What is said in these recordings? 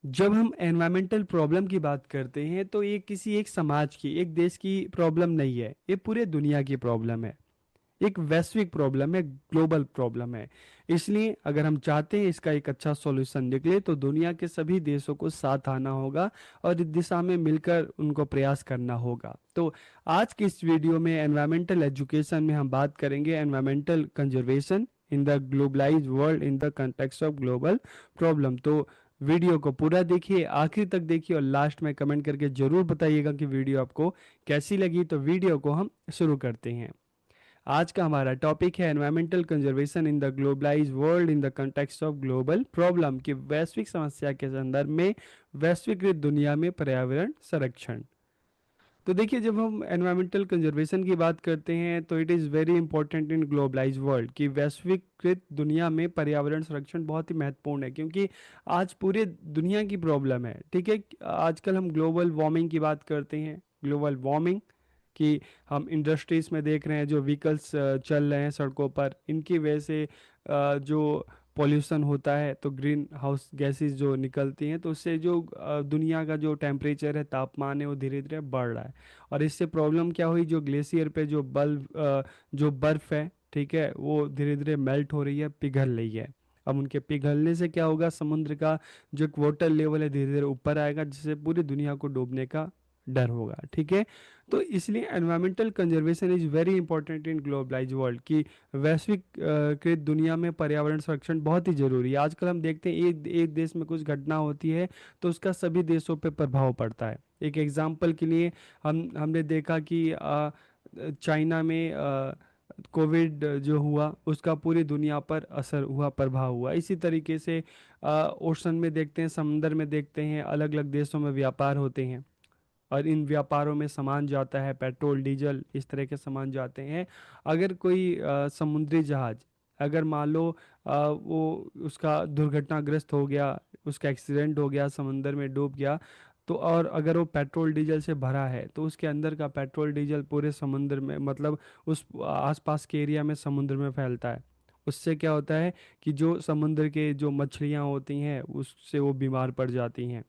जब हम environmental problem की बात करते हैं तो ये किसी एक समाज की, एक देश की प्रॉब्लम नहीं है, ये पूरे दुनिया की प्रॉब्लम है। एक वैश्विक प्रॉब्लम है, ग्लोबल प्रॉब्लम है। इसलिए अगर हम चाहते हैं इसका एक अच्छा सॉल्यूशन निकले तो दुनिया के सभी देशों को साथ आना होगा और इस दिशा में मिलकर उनको प्रयास करना होगा। तो आज की इस वीडियो में एनवायरमेंटल एजुकेशन में हम बात करेंगे environmental conservation in the globalised world in the context of global problem. तो वीडियो को पूरा देखिए, आखिर तक देखिए और लास्ट में कमेंट करके जरूर बताइएगा कि वीडियो आपको कैसी लगी। तो वीडियो को हम शुरू करते हैं। आज का हमारा टॉपिक है environmental conservation in the globalised world in the context of global problem, की वैश्विक समस्या के संदर्भ में वैश्वीकृत दुनिया में पर्यावरण संरक्षण। तो देखिए, जब हम एनवायरमेंटल कंजर्वेशन की बात करते हैं तो it is very important in globalise world, कि वैश्वीकृत दुनिया में पर्यावरण संरक्षण बहुत ही महत्वपूर्ण है, क्योंकि आज पूरे दुनिया की प्रॉब्लम है। ठीक है, आजकल हम ग्लोबल वार्मिंग की बात करते हैं, ग्लोबल वार्मिंग कि हम इंडस्ट्रीज में देख रहे हैं जो व्हीकल्स चल रहे हैं सड़कों पर, इनकी वजह से जो पॉल्यूशन होता है तो ग्रीन हाउस गैसेस जो निकलती हैं, तो उससे जो दुनिया का जो टेम्परेचर है, तापमान है, वो धीरे धीरे बढ़ रहा है। और इससे प्रॉब्लम क्या हुई, जो ग्लेशियर पे जो बर्फ़ है, ठीक है, वो धीरे धीरे मेल्ट हो रही है, पिघल रही है। अब उनके पिघलने से क्या होगा, समुद्र का जो वाटर लेवल है धीरे धीरे ऊपर आएगा, जिससे पूरी दुनिया को डूबने का डर होगा। ठीक है, तो इसलिए environmental conservation is very important in globalise world, की वैश्विक कृत दुनिया में पर्यावरण संरक्षण बहुत ही जरूरी है। आजकल हम देखते हैं एक देश में कुछ घटना होती है तो उसका सभी देशों पे प्रभाव पड़ता है। एक एग्जाम्पल के लिए हमने देखा कि चाइना में कोविड जो हुआ उसका पूरी दुनिया पर असर हुआ, प्रभाव हुआ। इसी तरीके से ओशन में देखते हैं, समंदर में देखते हैं, अलग अलग देशों में व्यापार होते हैं और इन व्यापारों में सामान जाता है, पेट्रोल डीजल इस तरह के सामान जाते हैं। अगर कोई समुद्री जहाज, अगर मान लो वो उसका दुर्घटनाग्रस्त हो गया, उसका एक्सीडेंट हो गया, समंदर में डूब गया, तो और अगर वो पेट्रोल डीजल से भरा है तो उसके अंदर का पेट्रोल डीजल पूरे समुद्र में, मतलब उस आसपास के एरिया में समुद्र में फैलता है। उससे क्या होता है कि जो समुद्र के जो मछलियाँ होती हैं उससे वो बीमार पड़ जाती हैं।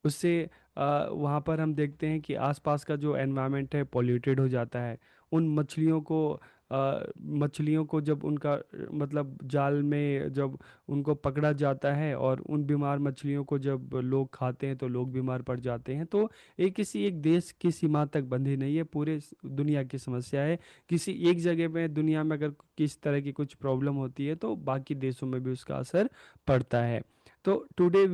उससे वहाँ पर हम देखते हैं कि आसपास का जो एनवायरनमेंट है पॉल्यूटेड हो जाता है। उन मछलियों को जब उनका मतलब जाल में जब उनको पकड़ा जाता है और उन बीमार मछलियों को जब लोग खाते हैं तो लोग बीमार पड़ जाते हैं। तो ये किसी एक देश की सीमा तक बंधी नहीं है, पूरे दुनिया की समस्या है। किसी एक जगह में दुनिया में अगर किस तरह की कुछ प्रॉब्लम होती है तो बाकी देशों में भी उसका असर पड़ता है। तो today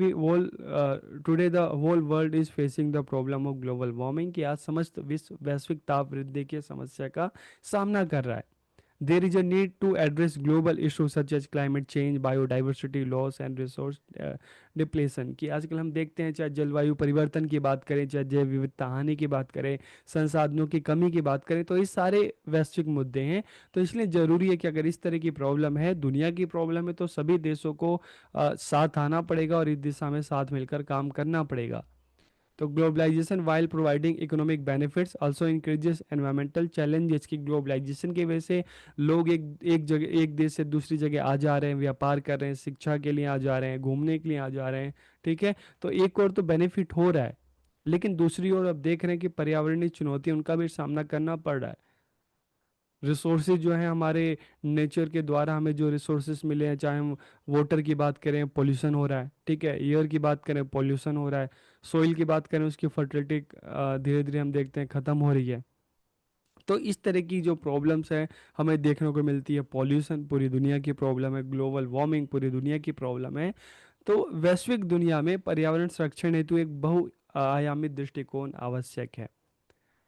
the whole world is facing the problem of global warming, कि आज समस्त विश्व वैश्विक ताप वृद्धि की समस्या का सामना कर रहा है। There is a need to address global issues such as climate change, biodiversity loss and resource depletion, कि आजकल हम देखते हैं, चाहे जलवायु परिवर्तन की बात करें, चाहे जैव विविधता हानि की बात करें, संसाधनों की कमी की बात करें, तो ये सारे वैश्विक मुद्दे हैं। तो इसलिए ज़रूरी है कि अगर इस तरह की प्रॉब्लम है, दुनिया की प्रॉब्लम है, तो सभी देशों को साथ आना पड़ेगा और इस दिशा में साथ मिलकर काम करना पड़ेगा। तो globalisation while providing economic benefits also increases environmental challenges, की ग्लोबलाइजेशन की वजह से लोग एक एक जगह, एक देश से दूसरी जगह आ जा रहे हैं, व्यापार कर रहे हैं, शिक्षा के लिए आ जा रहे हैं, घूमने के लिए आ जा रहे हैं। ठीक है, तो एक और तो बेनिफिट हो रहा है, लेकिन दूसरी ओर अब देख रहे हैं कि पर्यावरणीय चुनौती उनका भी सामना करना पड़ रहा है। रिसोर्सेज जो हैं हमारे नेचर के द्वारा हमें जो रिसोर्सेज मिले हैं, चाहे हम वाटर की बात करें, पोल्यूशन हो रहा है। ठीक है, एयर की बात करें, पोल्यूशन हो रहा है। सोइल की बात करें, उसकी फर्टिलिटी धीरे धीरे हम देखते हैं ख़त्म हो रही है। तो इस तरह की जो प्रॉब्लम्स है हमें देखने को मिलती है। पॉल्यूशन पूरी दुनिया की प्रॉब्लम है, ग्लोबल वार्मिंग पूरी दुनिया की प्रॉब्लम है। तो वैश्विक दुनिया में पर्यावरण संरक्षण हेतु एक बहुआयामी दृष्टिकोण आवश्यक है।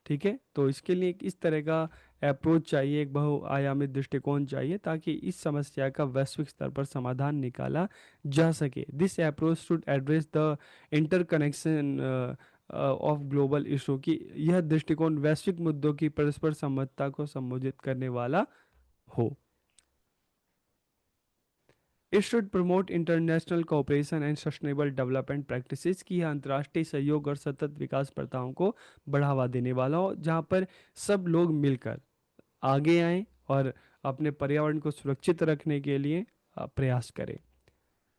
ठीक है, तो इसके लिए एक इस तरह का अप्रोच चाहिए, एक बहुआयामी दृष्टिकोण चाहिए, ताकि इस समस्या का वैश्विक स्तर पर समाधान निकाला जा सके। This approach should address the interconnection of global issue, की यह दृष्टिकोण वैश्विक मुद्दों की परस्पर संबद्धता को संबोधित करने वाला हो। It should promote international cooperation and sustainable development practices, की यह अंतर्राष्ट्रीय सहयोग और सतत विकास प्रथाओं को बढ़ावा देने वाला हो, जहाँ पर सब लोग मिलकर आगे आएं और अपने पर्यावरण को सुरक्षित रखने के लिए प्रयास करें।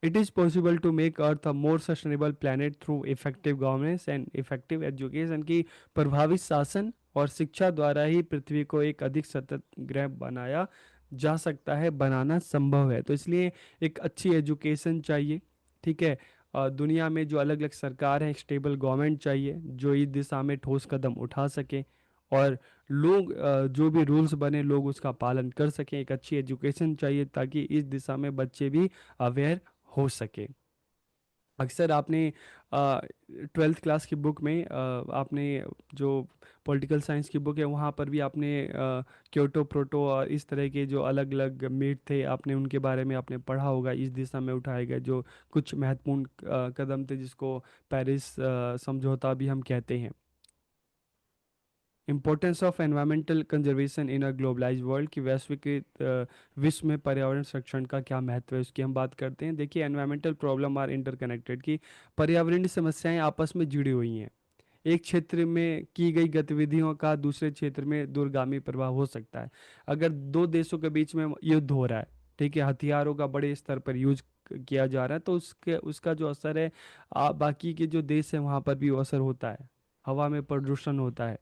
It is possible to make Earth a more sustainable planet through effective governance and effective education की प्रभावी शासन और शिक्षा द्वारा ही पृथ्वी को एक अधिक सतत ग्रह बनाया जा सकता है, बनाना संभव है। तो इसलिए एक अच्छी एजुकेशन चाहिए, ठीक है। दुनिया में जो अलग अलग सरकार है, एक स्टेबल गवर्नमेंट चाहिए जो इस दिशा में ठोस कदम उठा सके, और लोग जो भी रूल्स बने लोग उसका पालन कर सकें। एक अच्छी एजुकेशन चाहिए ताकि इस दिशा में बच्चे भी अवेयर हो सके। अक्सर आपने ट्वेल्थ क्लास की बुक में आपने जो पॉलिटिकल साइंस की बुक है वहाँ पर भी आपने क्योटो प्रोटो और इस तरह के जो अलग अलग मीट थे आपने उनके बारे में आपने पढ़ा होगा। इस दिशा में उठाए गए जो कुछ महत्वपूर्ण कदम थे जिसको पेरिस समझौता भी हम कहते हैं। Importance of environmental conservation in a globalised world की वैश्विक विश्व में पर्यावरण संरक्षण का क्या महत्व है उसकी हम बात करते हैं। देखिए, एनवायरमेंटल प्रॉब्लम आर इंटरकनेक्टेड, की पर्यावरणीय समस्याएं आपस में जुड़ी हुई हैं। एक क्षेत्र में की गई गतिविधियों का दूसरे क्षेत्र में दूरगामी प्रभाव हो सकता है। अगर दो देशों के बीच में युद्ध हो रहा है, ठीक है, हथियारों का बड़े स्तर पर यूज किया जा रहा है, तो उसके उसका जो असर है बाकी के जो देश है वहाँ पर भी वो असर होता है। हवा में प्रदूषण होता है।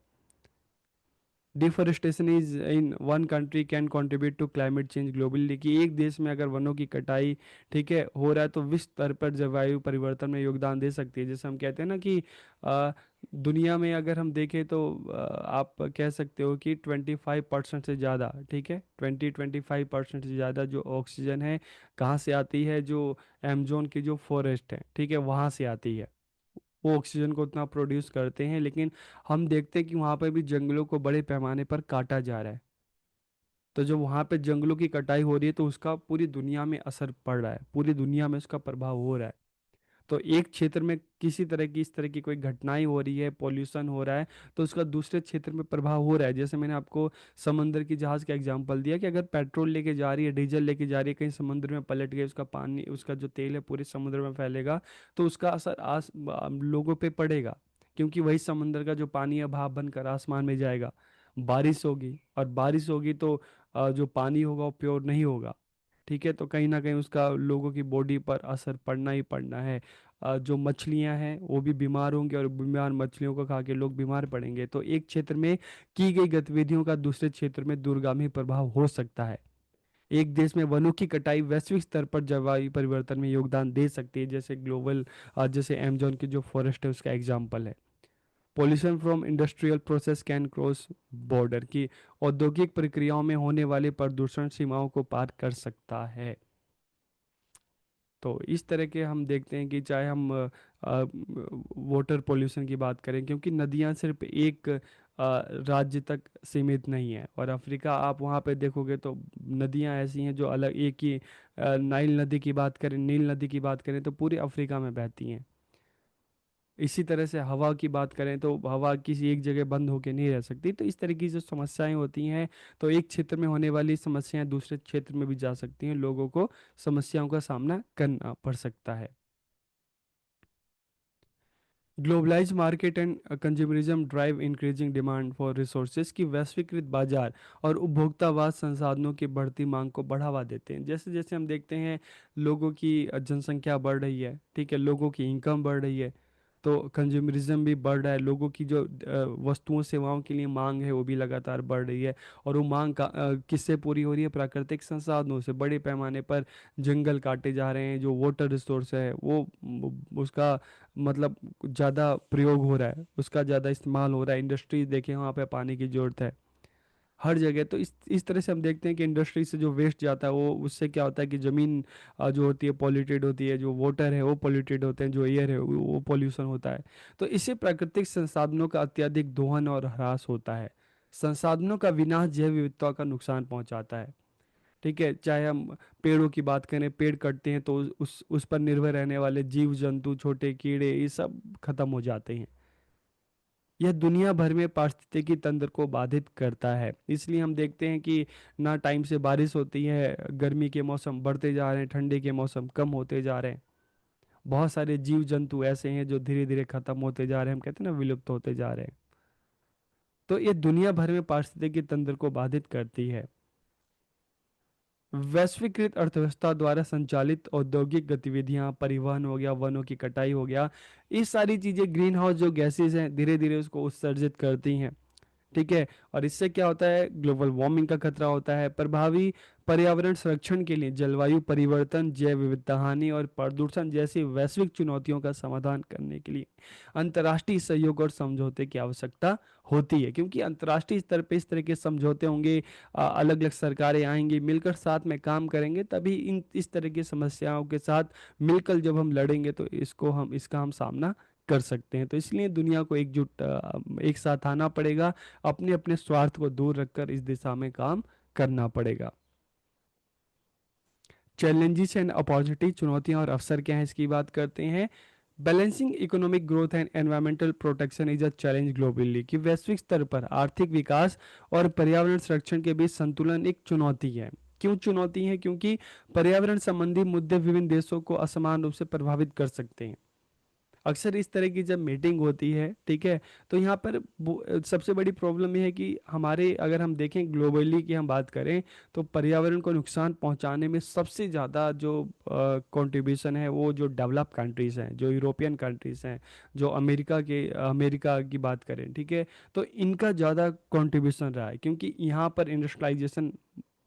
Deforestation is in one country can contribute to climate change globally, कि एक देश में अगर वनों की कटाई, ठीक है, हो रहा है तो विश्व स्तर पर जलवायु परिवर्तन में योगदान दे सकती है। जैसे हम कहते हैं ना कि अ, दुनिया में अगर हम देखें तो आप कह सकते हो कि 25% से ज़्यादा, ठीक है, 25% से ज़्यादा जो ऑक्सीजन है कहाँ से आती है, जो अमेजोन की जो फॉरेस्ट है, ठीक है, वहाँ से आती है। वो ऑक्सीजन को उतना प्रोड्यूस करते हैं, लेकिन हम देखते हैं कि वहाँ पे भी जंगलों को बड़े पैमाने पर काटा जा रहा है। तो जब वहाँ पे जंगलों की कटाई हो रही है तो उसका पूरी दुनिया में असर पड़ रहा है, पूरी दुनिया में उसका प्रभाव हो रहा है। तो एक क्षेत्र में किसी तरह की इस तरह की कोई घटनाएं हो रही है, पॉल्यूशन हो रहा है, तो उसका दूसरे क्षेत्र में प्रभाव हो रहा है। जैसे मैंने आपको समंदर की जहाज का एग्जांपल दिया कि अगर पेट्रोल लेके जा रही है, डीजल लेके जा रही है, कहीं समुद्र में पलट गई, उसका पानी, उसका जो तेल है पूरे समुद्र में फैलेगा, तो उसका असर लोगों पे पड़ेगा। क्योंकि वही समुद्र का जो पानी है भाप बनकर आसमान में जाएगा। बारिश होगी, और बारिश होगी तो जो पानी होगा वो प्योर नहीं होगा, ठीक है, तो कहीं ना कहीं उसका लोगों की बॉडी पर असर पड़ना ही पड़ना है। जो मछलियां हैं वो भी बीमार होंगी, और बीमार मछलियों को खा के लोग बीमार पड़ेंगे। तो एक क्षेत्र में की गई गतिविधियों का दूसरे क्षेत्र में दूरगामी प्रभाव हो सकता है। एक देश में वनों की कटाई वैश्विक स्तर पर जलवायु परिवर्तन में योगदान दे सकती है, जैसे ग्लोबल, जैसे अमेजोन की जो फॉरेस्ट है उसका एग्जाम्पल है। Pollution from industrial process can cross border, की औद्योगिक प्रक्रियाओं में होने वाले प्रदूषण सीमाओं को पार कर सकता है। तो इस तरह के हम देखते हैं कि चाहे हम वाटर पोल्यूशन की बात करें, क्योंकि नदियां सिर्फ एक राज्य तक सीमित नहीं है। और अफ्रीका आप वहाँ पे देखोगे तो नदियां ऐसी हैं जो अलग एक ही, नाइल नदी की बात करें, नील नदी की बात करें तो पूरे अफ्रीका में बहती हैं। इसी तरह से हवा की बात करें तो हवा किसी एक जगह बंद होकर नहीं रह सकती। तो इस तरह की जो समस्याएं होती हैं, तो एक क्षेत्र में होने वाली समस्याएं दूसरे क्षेत्र में भी जा सकती हैं, लोगों को समस्याओं का सामना करना पड़ सकता है। Globalise market and consumerism drive increasing demand for resources, की वैश्वीकृत बाजार और उपभोक्तावाद संसाधनों की बढ़ती मांग को बढ़ावा देते हैं। जैसे जैसे हम देखते हैं लोगों की जनसंख्या बढ़ रही है, ठीक है, लोगों की इनकम बढ़ रही है, तो कंज्यूमरिज्म भी बढ़ रहा है। लोगों की जो वस्तुओं सेवाओं के लिए मांग है वो भी लगातार बढ़ रही है। और वो मांग का किससे पूरी हो रही है? प्राकृतिक संसाधनों से। बड़े पैमाने पर जंगल काटे जा रहे हैं, जो वाटर रिसोर्स है वो उसका मतलब ज़्यादा प्रयोग हो रहा है, उसका ज़्यादा इस्तेमाल हो रहा है। इंडस्ट्रीज देखें, वहाँ पे पानी की ज़रूरत है हर जगह। तो इस तरह से हम देखते हैं कि इंडस्ट्री से जो वेस्ट जाता है वो उससे क्या होता है कि ज़मीन जो होती है पॉल्यूटेड होती है, जो वाटर है वो पॉल्यूटेड होते हैं, जो एयर है वो पॉल्यूशन होता है। तो इससे प्राकृतिक संसाधनों का अत्यधिक दोहन और ह्रास होता है। संसाधनों का विनाश जैव विविधता का नुकसान पहुंचाता है, ठीक है। चाहे हम पेड़ों की बात करें, पेड़ कटते हैं तो उस पर निर्भर रहने वाले जीव जंतु, छोटे कीड़े, ये सब खत्म हो जाते हैं। यह दुनिया भर में पारिस्थितिकी तंत्र को बाधित करता है। इसलिए हम देखते हैं कि ना टाइम से बारिश होती है, गर्मी के मौसम बढ़ते जा रहे हैं, ठंडे के मौसम कम होते जा रहे हैं। बहुत सारे जीव जंतु ऐसे हैं जो धीरे धीरे खत्म होते जा रहे हैं, हम कहते हैं ना विलुप्त होते जा रहे हैं। तो ये दुनिया भर में पारिस्थितिकी तंत्र को बाधित करती है। वैश्वीकृत अर्थव्यवस्था द्वारा संचालित औद्योगिक गतिविधियां, परिवहन हो गया, वनों की कटाई हो गया, ये सारी चीजें ग्रीन हाउस जो गैसेज हैं धीरे धीरे उसको उत्सर्जित करती हैं। ठीक है। और इससे क्या होता है, ग्लोबल वार्मिंग का खतरा होता है। प्रभावी पर्यावरण संरक्षण के लिए जलवायु परिवर्तन, जैव विविधता हानि और प्रदूषण जैसी वैश्विक चुनौतियों का समाधान करने के लिए अंतर्राष्ट्रीय सहयोग और समझौते की आवश्यकता होती है, क्योंकि अंतर्राष्ट्रीय स्तर पे इस तरह के समझौते होंगे, अलग अलग सरकारें आएंगी, मिलकर साथ में काम करेंगे, तभी इन इस तरह की समस्याओं के साथ मिलकर जब हम लड़ेंगे तो इसका हम सामना कर सकते हैं। तो इसलिए दुनिया को एक साथ आना पड़ेगा, अपने अपने स्वार्थ को दूर रखकर इस दिशा में काम करना पड़ेगा। चैलेंजेस एंड अपॉर्चुनिटी, चुनौतियां और अवसर क्या है, इसकी बात करते हैं। Balancing economic growth and environmental protection is a challenge globally, कि वैश्विक स्तर पर आर्थिक विकास और पर्यावरण संरक्षण के बीच संतुलन एक चुनौती है। क्यों चुनौती है? क्योंकि पर्यावरण संबंधी मुद्दे विभिन्न देशों को असमान रूप से प्रभावित कर सकते हैं। अक्सर इस तरह की जब मीटिंग होती है, ठीक है, तो यहाँ पर सबसे बड़ी प्रॉब्लम यह है कि हमारे, अगर हम देखें ग्लोबली की हम बात करें, तो पर्यावरण को नुकसान पहुंचाने में सबसे ज़्यादा जो कंट्रीब्यूशन है वो जो डेवलप कंट्रीज़ हैं, जो यूरोपियन कंट्रीज़ हैं, जो अमेरिका की बात करें, ठीक है, तो इनका ज़्यादा कंट्रीब्यूशन रहा है, क्योंकि यहाँ पर इंडस्ट्रियलाइजेशन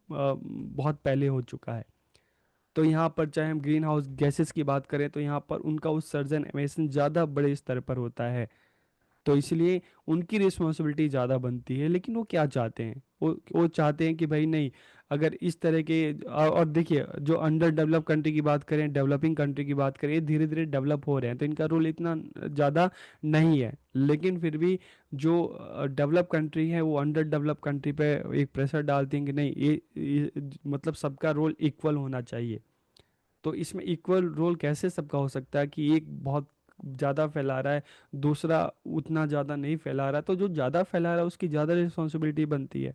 बहुत पहले हो चुका है। तो यहाँ पर चाहे हम ग्रीन हाउस गैसेस की बात करें, तो यहाँ पर उनका उत्सर्जन एमिशन ज़्यादा बड़े स्तर पर होता है। तो इसलिए उनकी रिस्पॉन्सिबिलिटी ज़्यादा बनती है। लेकिन वो क्या चाहते हैं, वो चाहते हैं कि भाई नहीं, अगर इस तरह के और देखिए, जो अंडर डेवलप कंट्री की बात करें, डेवलपिंग कंट्री की बात करें, ये धीरे धीरे डेवलप हो रहे हैं, तो इनका रोल इतना ज़्यादा नहीं है। लेकिन फिर भी जो डेवलप कंट्री है वो अंडर डेवलप कंट्री पे एक प्रेशर डालती हैं कि नहीं, ये मतलब सबका रोल इक्वल होना चाहिए। तो इसमें इक्वल रोल कैसे सबका हो सकता है कि एक बहुत ज़्यादा फैला रहा है, दूसरा उतना ज़्यादा नहीं फैला रहा, तो जो ज़्यादा फैला रहा है उसकी ज़्यादा रिस्पॉन्सिबिलिटी बनती है।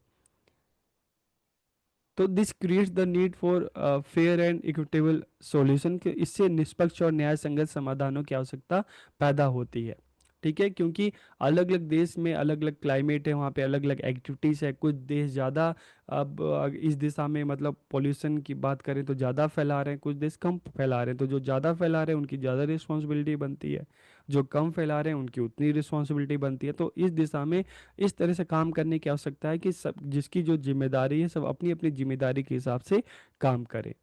तो this creates the need for fair and equitable solution, कि इससे निष्पक्ष और न्याय संगत समाधानों की आवश्यकता पैदा होती है। ठीक है, क्योंकि अलग अलग देश में अलग अलग क्लाइमेट है, वहाँ पे अलग अलग एक्टिविटीज़ है। कुछ देश ज़्यादा अब इस दिशा में मतलब पोल्यूशन की बात करें तो ज़्यादा फैला रहे हैं, कुछ देश कम फैला रहे हैं। तो जो ज़्यादा फैला रहे हैं उनकी ज़्यादा रिस्पॉन्सिबिलिटी बनती है, जो कम फैला रहे हैं उनकी उतनी रिस्पॉन्सिबिलिटी बनती है। तो इस दिशा में इस तरह से काम करने की आवश्यकता है कि सब, जिसकी जो जिम्मेदारी है, सब अपनी अपनी जिम्मेदारी के हिसाब से काम करें।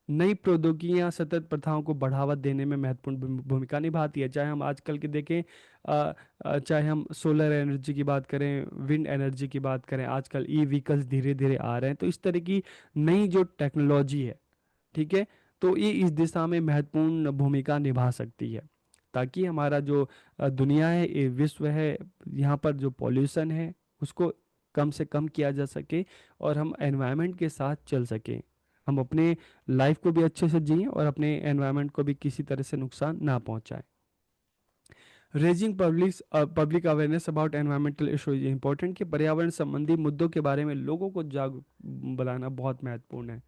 नई प्रौद्योगिकियां सतत प्रथाओं को बढ़ावा देने में महत्वपूर्ण भूमिका निभाती है। चाहे हम आजकल के देखें, चाहे हम सोलर एनर्जी की बात करें, विंड एनर्जी की बात करें, आजकल ई व्हीकल्स धीरे धीरे आ रहे हैं। तो इस तरह की नई जो टेक्नोलॉजी है, ठीक है, तो ये इस दिशा में महत्वपूर्ण भूमिका निभा सकती है, ताकि हमारा जो दुनिया है, ये विश्व है, यहाँ पर जो पॉल्यूशन है उसको कम से कम किया जा सके, और हम एनवायरनमेंट के साथ चल सकें। हम अपने लाइफ को भी अच्छे से जिएं और अपने एनवायरनमेंट को भी किसी तरह से नुकसान ना पहुंचाएं। Raising public awareness about environmental issue is important, कि पर्यावरण संबंधी मुद्दों के बारे में लोगों को जागरूक बनाना बहुत महत्वपूर्ण है।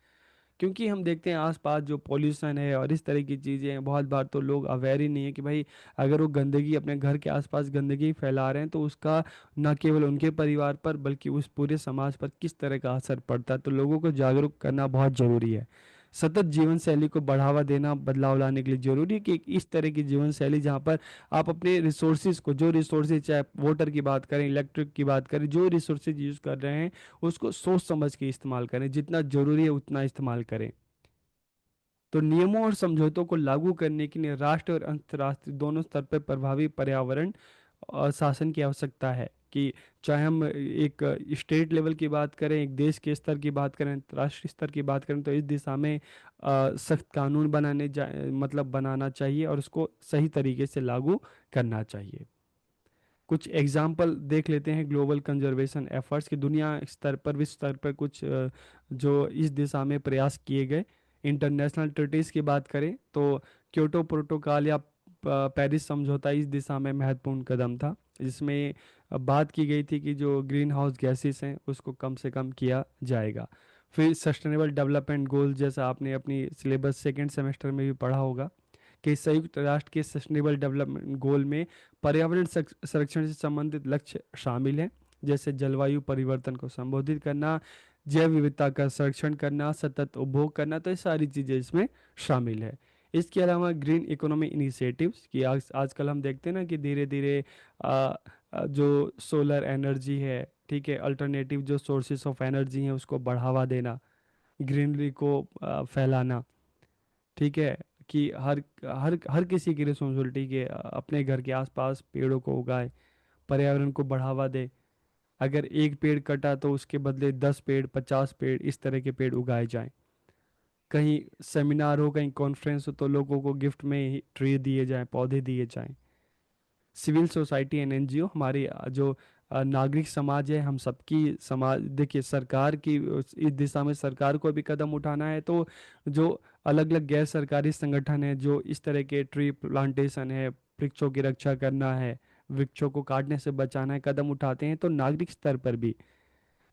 क्योंकि हम देखते हैं आसपास जो पॉल्यूशन है और इस तरह की चीज़ें हैं, बहुत बार तो लोग अवेयर ही नहीं है कि भाई, अगर वो गंदगी अपने घर के आसपास गंदगी फैला रहे हैं तो उसका न केवल उनके परिवार पर बल्कि उस पूरे समाज पर किस तरह का असर पड़ता है। तो लोगों को जागरूक करना बहुत ज़रूरी है। सतत जीवन शैली को बढ़ावा देना, बदलाव लाने के लिए जरूरी है कि एक इस तरह की जीवन शैली जहाँ पर आप अपने रिसोर्सेज को, जो रिसोर्सेज, चाहे वाटर की बात करें, इलेक्ट्रिक की बात करें, जो रिसोर्सेज यूज़ कर रहे हैं उसको सोच समझ के इस्तेमाल करें, जितना जरूरी है उतना इस्तेमाल करें। तो नियमों और समझौतों को लागू करने के लिए राष्ट्र और अंतर्राष्ट्रीय दोनों स्तर पर प्रभावी पर्यावरण और शासन की आवश्यकता है। कि चाहे हम एक स्टेट लेवल की बात करें, एक देश के स्तर की बात करें, अंतर्राष्ट्रीय स्तर की बात करें, तो इस दिशा में सख्त कानून मतलब बनाना चाहिए और उसको सही तरीके से लागू करना चाहिए। कुछ एग्जाम्पल देख लेते हैं ग्लोबल कंजर्वेशन एफर्ट्स की, दुनिया स्तर पर, विश्व स्तर पर कुछ जो इस दिशा में प्रयास किए गए। इंटरनेशनल ट्रीटीज की बात करें तो क्योटो प्रोटोकॉल या पेरिस समझौता इस दिशा में महत्वपूर्ण कदम था, जिसमें बात की गई थी कि जो ग्रीन हाउस गैसेस हैं उसको कम से कम किया जाएगा। फिर सस्टेनेबल डेवलपमेंट गोल, जैसा आपने अपनी सिलेबस सेकेंड सेमेस्टर में भी पढ़ा होगा, कि संयुक्त राष्ट्र के सस्टेनेबल डेवलपमेंट गोल में पर्यावरण संरक्षण से संबंधित लक्ष्य शामिल हैं, जैसे जलवायु परिवर्तन को संबोधित करना, जैव विविधता का संरक्षण करना, सतत उपभोग करना, तो ये सारी चीज़ें इसमें शामिल है। इसके अलावा ग्रीन इकोनॉमी इनिशिएटिव्स की आजकल हम देखते हैं ना कि धीरे धीरे जो सोलर एनर्जी है, ठीक है, अल्टरनेटिव जो सोर्सेस ऑफ एनर्जी हैं उसको बढ़ावा देना, ग्रीनरी को फैलाना, ठीक है, कि हर हर हर किसी की रिस्पॉन्सिबिलिटी के अपने घर के आसपास पेड़ों को उगाए, पर्यावरण को बढ़ावा दे। अगर एक पेड़ कटा तो उसके बदले 10 पेड़, 50 पेड़, इस तरह के पेड़ उगाए जाएं। कहीं सेमिनार हो, कहीं कॉन्फ्रेंस हो, तो लोगों को गिफ्ट में ही ट्री दिए जाएं, पौधे दिए जाएं। सिविल सोसाइटी एंड एनजीओ, हमारी जो नागरिक समाज है, हम सबकी समाज, देखिए सरकार की इस दिशा में सरकार को भी कदम उठाना है, तो जो अलग अलग गैर सरकारी संगठन है जो इस तरह के ट्री प्लांटेशन है, वृक्षों की रक्षा करना है, वृक्षों को काटने से बचाना है, कदम उठाते हैं, तो नागरिक स्तर पर भी,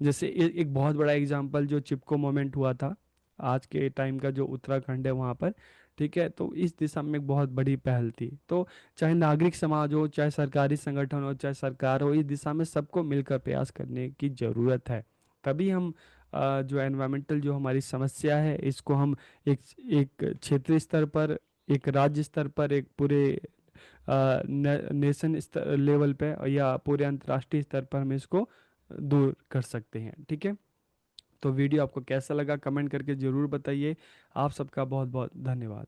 जैसे एक बहुत बड़ा एग्जांपल जो चिपको मोमेंट हुआ था आज के टाइम का, जो उत्तराखंड है वहाँ पर, ठीक है, तो इस दिशा में एक बहुत बड़ी पहल थी। तो चाहे नागरिक समाज हो, चाहे सरकारी संगठन हो, चाहे सरकार हो, इस दिशा में सबको मिलकर प्रयास करने की ज़रूरत है। तभी हम जो एनवायरमेंटल जो हमारी समस्या है इसको हम एक एक क्षेत्रीय स्तर पर, एक राज्य स्तर पर, एक पूरे नेशन स्तर लेवल पे, या पूरे अंतर्राष्ट्रीय स्तर पर हम इसको दूर कर सकते हैं, ठीक है। तो वीडियो आपको कैसा लगा कमेंट करके ज़रूर बताइए। आप सबका बहुत बहुत धन्यवाद।